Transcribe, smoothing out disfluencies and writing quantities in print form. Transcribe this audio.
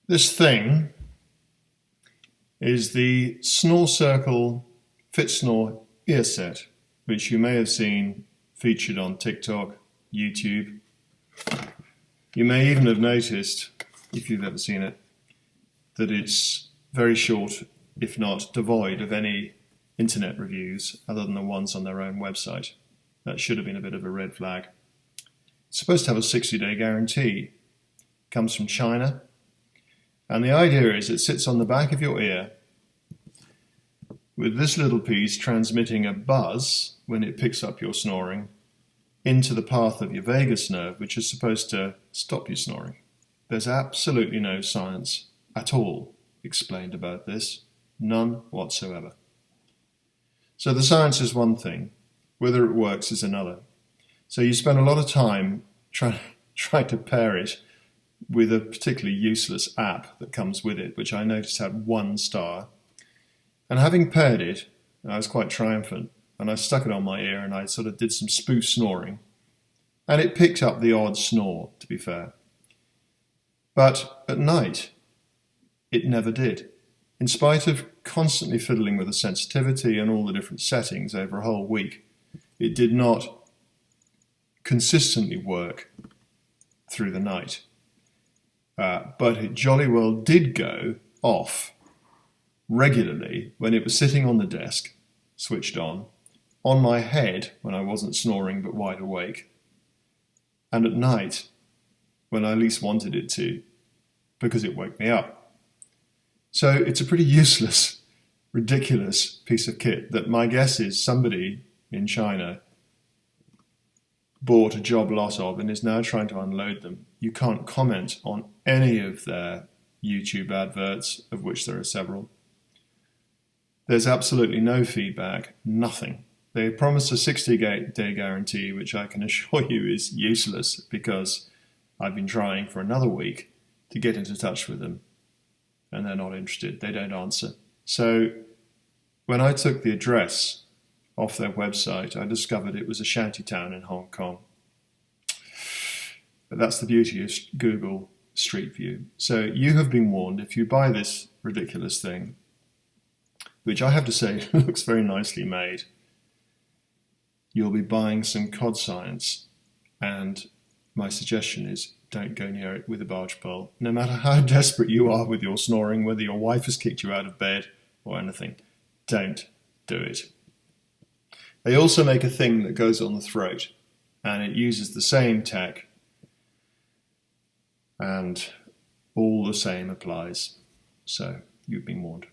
This thing is the Snore Circle Fitsnore ear set, which you may have seen featured on TikTok, YouTube. You may even have noticed, if you've ever seen it, that it's very short, if not devoid of any internet reviews other than the ones on their own website. That should have been a bit of a red flag. It's supposed to have a 60-day guarantee. It comes from China. And the idea is it sits on the back of your ear with this little piece transmitting a buzz when it picks up your snoring into the path of your vagus nerve, which is supposed to stop you snoring. There's absolutely no science at all explained about this, none whatsoever. So the science is one thing, whether it works is another. So you spend a lot of time trying to pair it with a particularly useless app that comes with it, which I noticed had 1 star. And having paired it, I was quite triumphant, and I stuck it on my ear and I sort of did some spoof snoring. And it picked up the odd snore, to be fair. But at night, it never did. In spite of constantly fiddling with the sensitivity and all the different settings over a whole week, it did not consistently work through the night. But it jolly well did go off regularly when it was sitting on the desk, switched on my head when I wasn't snoring but wide awake, and at night when I least wanted it to, because it woke me up. So it's a pretty useless, ridiculous piece of kit that my guess is somebody in China bought a job lot of and is now trying to unload them. You can't comment on any of their YouTube adverts, of which there are several. There's absolutely no feedback, nothing. They promise a 60-day guarantee, which I can assure you is useless because I've been trying for another week to get into touch with them and they're not interested, they don't answer. So when I took the address off their website, I discovered it was a shantytown in Hong Kong. But that's the beauty of Google Street View. So you have been warned, if you buy this ridiculous thing, which I have to say looks very nicely made, you'll be buying some cod science, and my suggestion is don't go near it with a barge pole. No matter how desperate you are with your snoring, whether your wife has kicked you out of bed or anything, don't do it. They also make a thing that goes on the throat, and it uses the same tech, and all the same applies. So you've been warned.